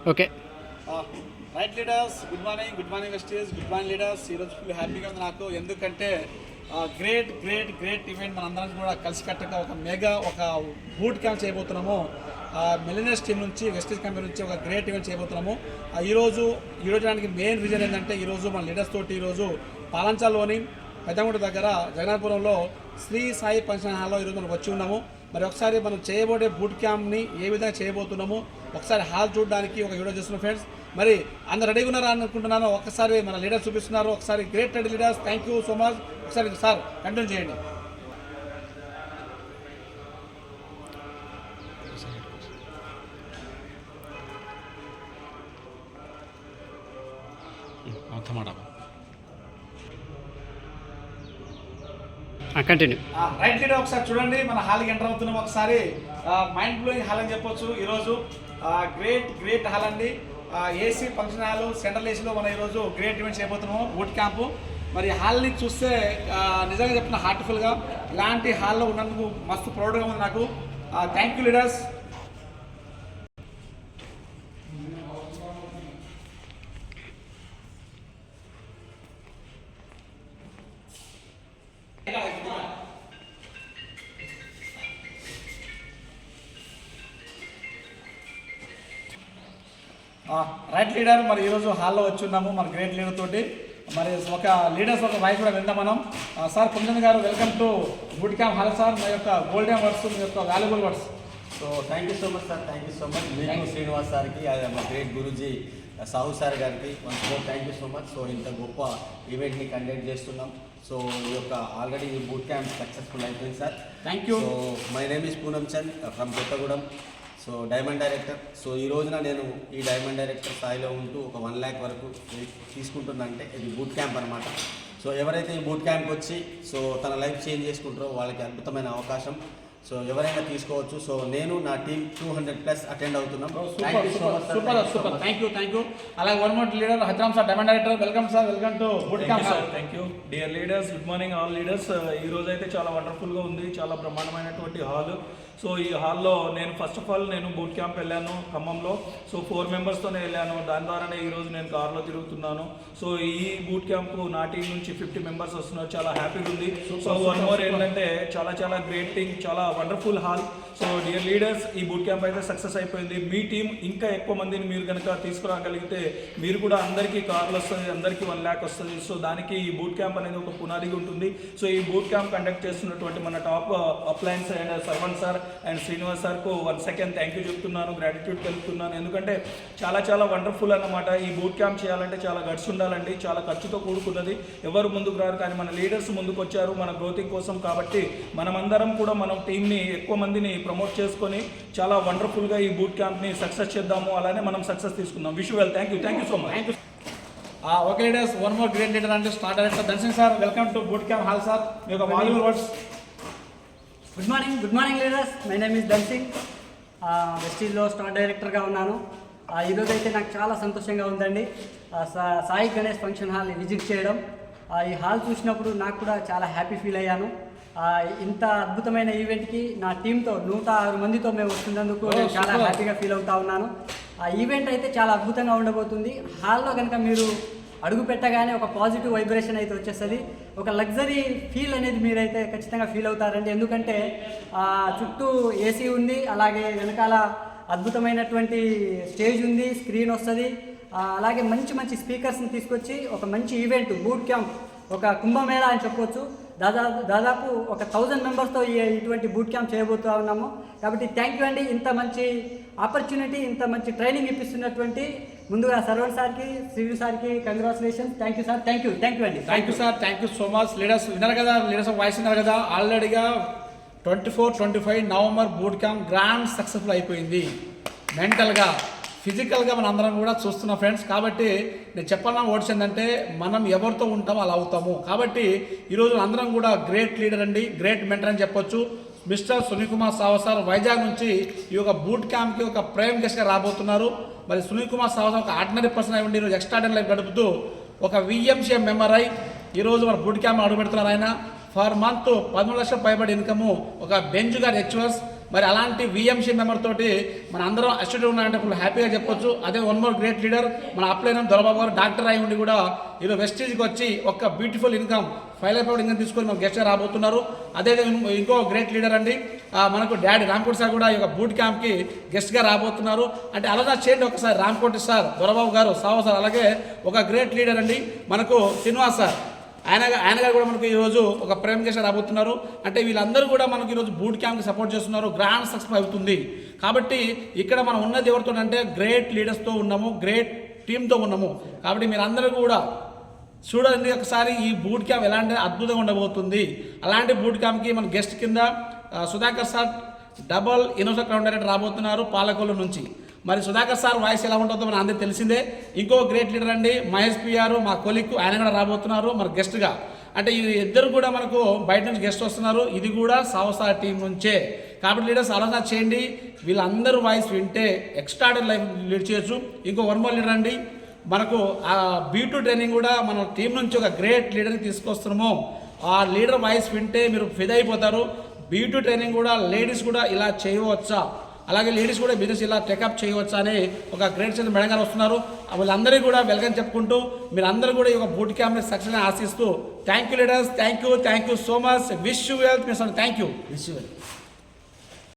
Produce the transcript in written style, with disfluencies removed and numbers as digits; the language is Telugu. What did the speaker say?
Okay. Right leaders, good morning Vestiges, good morning leaders. ఈరోజు ఫుల్ హ్యాపీగా ఉంది నాకు, ఎందుకంటే గ్రేట్ ఈవెంట్ మనందరం కూడా కలిసికట్టుగా ఒక బూట్ క్యాంప్ చేయబోతున్నాము. మిలినర్స్ టీం నుంచి, వెస్టీస్ కంపెనీ నుంచి ఒక గ్రేట్ ఈవెంట్ చేయబోతున్నాము. ఈరోజు దానికి మెయిన్ రీజన్ ఏంటంటే, ఈరోజు మన లీడర్స్ తోటి ఈరోజు పాలంచాలోని పెద్దగుంట దగ్గర జగన్నాథపురంలో శ్రీ సాయి ఫంక్షన్ హాల్లో ఈరోజు మనం వచ్చి ఉన్నాము. మరి ఒకసారి మనం చేయబోయే బూట్ క్యాంప్ని ఏ విధంగా చేయబోతున్నాము ఒకసారి హాల్ చూడడానికి ఒక వీడియో చేస్తున్నాం ఫ్రెండ్స్. మరి అందరు రెడీగా ఉన్నారా అనుకుంటున్నాను. ఒకసారి మన లీడర్స్ చూపిస్తున్నారు. ఒకసారి great ready leaders, thank you so much. ఒకసారి సార్ కంటిన్యూ చేయండి. కంటిన్యూ. రైట్ లీడర్, ఒకసారి చూడండి, మన హాల్కి ఎంటర్ అవుతున్నాం. ఒకసారి మైండ్ బ్లోయింగ్ హాల్ అని చెప్పొచ్చు. ఈరోజు గ్రేట్ హాల్ అండి. ఏసీ ఫంక్షన్ హాల్, సెంట్రల్ ఏసీలో మనం ఈరోజు గ్రేట్ ఈవెంట్ చేయబోతున్నాము, బూట్ క్యాంపు. మరి హాల్ని చూస్తే నిజంగా చెప్తున్నా హార్ట్ఫుల్గా ఇలాంటి హాల్లో ఉన్నందుకు మస్తు ప్రౌడ్గా ఉంది నాకు. Thank you leaders. Right leader, మరి ఈరోజు హాల్లో వచ్చి ఉన్నాము మన గ్రేట్ లీడర్ తోటి. మరి ఒక లీడర్స్ ఒక వాయిస్ కూడా విందాం మనం. సార్ పుంజన్ గారు, welcome to boot camp hall sir. మా యొక్క గోల్డెన్ వర్డ్స్, మీ యొక్క valuable words. So thank you so much sir, thank you so much. మీకు శ్రీనివాస్ సార్కి, మా గ్రేట్ గురూజీ సాహు సార్ గారికి once more thank you so much. So ఇంత గొప్ప ఈవెంట్ని కండక్ట్ చేస్తున్నాం. సో ఈ యొక్క ఆల్రెడీ ఈ బూట్ క్యాంప్ సక్సెస్ఫుల్ అయిపోయింది sir. Thank you. So my name is Poonam Chand from Kothagudem. So diamond director. So ఈ రోజున నేను ఈ డైమండ్ డైరెక్టర్ స్థాయిలో ఉంటూ ఒక 1 lakh వరకు తీసుకుంటున్నంటే ఇది బూట్ క్యాంప్ అనమాట. సో ఎవరైతే ఈ బూట్ క్యాంప్కి వచ్చి సో తన లైఫ్ చేంజ్ చేసుకుంటారో వాళ్ళకి అద్భుతమైన అవకాశం. సో ఎవరైనా తీసుకోవచ్చు. సో నేను నా టీం 200+ అటెండ్ అవుతున్నాం. Super, thank you. అలాగే one more leader Hajaram sir, diamond director. Welcome sir, welcome to boot camp sir. Thank you dear leaders, good morning all leaders. ఈ రోజు అయితే చాలా వండర్ఫుల్గా ఉంది, చాలా బ్రహ్మాండమైనటువంటి హాల్. సో ఈ హాల్లో నేను ఫస్ట్ ఆఫ్ ఆల్ నేను బూట్ క్యాంప్ వెళ్ళాను ఖమ్మంలో. సో 4 మెంబర్స్తోనే వెళ్ళాను. దాని ద్వారానే ఈరోజు నేను కార్లో తిరుగుతున్నాను. సో ఈ బూట్ క్యాంపు నా టీం నుంచి 50 మెంబర్స్ వస్తున్నారు. చాలా హ్యాపీగా ఉంది. సో వన్ మోర్ ఏంటంటే చాలా గ్రేట్ థింగ్, చాలా wonderful hall. So dear leaders, ఈ బూట్ క్యాంప్ అయితే సక్సెస్ అయిపోయింది. మీ టీం ఇంకా ఎక్కువ మందిని మీరు కనుక తీసుకురాగలిగితే మీరు కూడా అందరికీ కార్లు వస్తుంది, అందరికీ 1 lakh వస్తుంది. సో దానికి ఈ బూట్ క్యాంప్ అనేది ఒక పునాదిగా ఉంటుంది. సో ఈ బూట్ క్యాంప్ కండక్ట్ చేస్తున్నటువంటి మన top appliance and Sarvan sir and Srinivas సార్కు వన్స్ అగైన్ థ్యాంక్ యూ చెప్తున్నాను, గ్రాటిట్యూడ్ తెలుపుతున్నాను. ఎందుకంటే చాలా వండర్ఫుల్ అన్నమాట. ఈ బూట్ క్యాంప్ చేయాలంటే చాలా గట్స్ ఉండాలండి, చాలా ఖర్చుతో కూడుకున్నది. ఎవరు ముందుకు రారు, కానీ మన లీడర్స్ ముందుకు వచ్చారు మన గ్రోతింగ్ కోసం. కాబట్టి మనమందరం కూడా మనం టీంని ఎక్కువ మందిని ప్రమోట్ చేసుకొని చాలా వండర్ఫుల్గా ఈ బూట్ క్యాంప్ని సక్సెస్ చేద్దాము. అలానే మనం సక్సెస్ తీసుకుందాం. Wish well. Thank you so much. Okay leaders, one more great leader అంటే star director Darshan sir. Welcome to boot camp hall sir. మీ యొక్క valuable words. Good morning leaders, my name is Dhansingh. వెస్టీజ్లో స్టార్ డైరెక్టర్గా ఉన్నాను. ఈరోజు అయితే నాకు చాలా సంతోషంగా ఉందండి Sai Ganesh function hall visit చేయడం. ఈ హాల్ చూసినప్పుడు నాకు కూడా చాలా హ్యాపీ ఫీల్ అయ్యాను. ఇంత అద్భుతమైన ఈవెంట్కి నా టీంతో 106 మందితో మేము వస్తున్నందుకు నేను చాలా హ్యాపీగా ఫీల్ అవుతా ఉన్నాను. ఆ ఈవెంట్ అయితే చాలా అద్భుతంగా ఉండబోతుంది. హాల్లో కనుక మీరు అడుగు పెట్టగానే ఒక పాజిటివ్ వైబ్రేషన్ అయితే వచ్చేస్తుంది. ఒక లగ్జరీ ఫీల్ అనేది మీరైతే ఖచ్చితంగా ఫీల్ అవుతారండి. ఎందుకంటే చుట్టూ ఏసీ ఉంది, అలాగే వెనకాల అద్భుతమైనటువంటి స్టేజ్ ఉంది, స్క్రీన్ వస్తుంది, అలాగే మంచి స్పీకర్స్ని తీసుకొచ్చి ఒక మంచి ఈవెంట్ బూట్ క్యాంప్, ఒక కుంభమేళా అని చెప్పవచ్చు. దాదాపు ఒక 1000 మెంబర్స్తో ఇటువంటి బూట్ క్యాంప్ చేయబోతూ ఉన్నాము. కాబట్టి థ్యాంక్ యూ అండి. ఇంత మంచి ఆపర్చునిటీ, ఇంత మంచి ట్రైనింగ్ ఇప్పిస్తున్నటువంటి ముందుగా సర్వన్ సార్కి, శ్రీను సార్కి congratulations. Thank you sir. Thank you అండి. Thank you sir, thank you so much. Leaders విన్నారు కదా, లీడర్స్ వాయిస్ విన్నారు కదా. ఆల్రెడీగా 24-25 November boot camp grand successful అయిపోయింది. మెంటల్గా, ఫిజికల్గా మన అందరం కూడా చూస్తున్నాం ఫ్రెండ్స్. కాబట్టి నేను చెప్పాలన్నా వర్డ్స్ ఏంటంటే, మనం ఎవరితో ఉంటామో అలా అవుతాము. కాబట్టి ఈరోజు అందరం కూడా గ్రేట్ లీడర్ అండి, గ్రేట్ మెంటర్ అని చెప్పొచ్చు. మిస్టర్ సునీల్ కుమార్ సావ సార్ వైజాగ్ నుంచి ఈ యొక్క బూట్ క్యాంప్కి ఒక ప్రైమ్ గెస్ట్గా రాబోతున్నారు. మరి సునీల్ కుమార్ సావ సార్ ఒక ఆర్డినరీ పర్సన్ అయి ఉండి ఈరోజు ఎక్స్ట్రాడనరీ లైఫ్ గడుపుతూ ఒక VMCA మెంబర్ అయి ఈరోజు మన బూట్ క్యాంప్ అడుగు పెడుతున్నారు. ఆయన ఫర్ మంత్ 13 లక్షల పైబడి ఇన్కము, ఒక బెంజ్ గారి HOS, మరి అలాంటి విఎంసీ మెంబర్ తోటి మన అందరం అసిస్టెంట్ ఉన్నారంటే ఫుల్ హ్యాపీగా చెప్పొచ్చు. అదే వన్ మోర్ గ్రేట్ లీడర్ మన అప్లైన దొరబాబు గారు డాక్టర్ అయి ఉండి కూడా ఈరోజు వెస్టీజ్కి వచ్చి ఒక బ్యూటిఫుల్ ఇన్కమ్ 5 లక్షల ఇన్కమ్ తీసుకొని మనకు గెస్ట్గా రాబోతున్నారు. అదే ఇంకో గ్రేట్ లీడర్ అండి మనకు డాడీ రామ్కోటి సార్ కూడా ఈ యొక్క బూట్ క్యాంప్కి గెస్ట్గా రాబోతున్నారు. అంటే అలా చేయండి ఒకసారి రామ్కోటి సార్, దొరబాబు గారు, సావో సార్, అలాగే ఒక గ్రేట్ లీడర్ అండి మనకు శ్రీనివాస్ సార్, ఆయన గారు కూడా మనకు ఈరోజు ఒక ప్రేమ గెస్ట్ రాబోతున్నారు. అంటే వీళ్ళందరూ కూడా మనకు ఈరోజు బూట్ క్యాంప్కి సపోర్ట్ చేస్తున్నారు. గ్రాండ్ సక్సెస్ అవుతుంది. కాబట్టి ఇక్కడ మనం ఉన్నది ఎవరితో అంటే గ్రేట్ లీడర్స్తో ఉన్నాము, గ్రేట్ టీంతో ఉన్నాము. కాబట్టి మీరందరూ కూడా చూడండి ఒకసారి ఈ బూట్ క్యాంప్ ఎలాంటి అద్భుతంగా ఉండబోతుంది. అలాంటి బూట్ క్యాంప్కి మన గెస్ట్ కింద Sudhakar sir double innocent crown director రాబోతున్నారు పాలకొల్లు నుంచి. మరి సుధాకర్ సార్ వాయిస్ ఎలా ఉంటుందో మన అందరికీ తెలిసిందే. ఇంకో గ్రేట్ లీడర్ అండి మహేష్ పిఆర్, మా కొలిక్, ఆయన కూడా రాబోతున్నారు మన గెస్ట్గా. అంటే ఈ ఇద్దరు కూడా మనకు బయట నుంచి గెస్ట్ వస్తున్నారు. ఇది కూడా సావసా టీం నుంచే. కాబట్టి లీడర్స్ ఆలోచన చేయండి. వీళ్ళందరూ వాయిస్ వింటే ఎక్స్ట్రాడర్ లైఫ్ లీడ్ చేయొచ్చు. ఇంకో వన్ మోర్ లీడర్ అండి మనకు ఆ B2 ట్రైనింగ్ కూడా మన టీం నుంచి ఒక గ్రేట్ లీడర్ని తీసుకొస్తున్నాము. ఆ లీడర్ వాయిస్ వింటే మీరు ఫిదా అయిపోతారు. B2 ట్రైనింగ్ కూడా లేడీస్ కూడా ఇలా చేయవచ్చా, అలాగే లేడీస్ కూడా బిజినెస్ ఇలా టేకప్ చేయవచ్చా అని ఒక గ్రేట్ సెంటర్ మేడం గారు వస్తున్నారు. వాళ్ళందరికీ కూడా వెల్కమ్ చెప్పుకుంటూ మీరందరూ కూడా ఈ యొక్క బూట్ క్యాంప్ని సక్సెస్ ఆశిస్తూ thank you leaders, thank you so much. Wish you well. Thank you. Wish you well.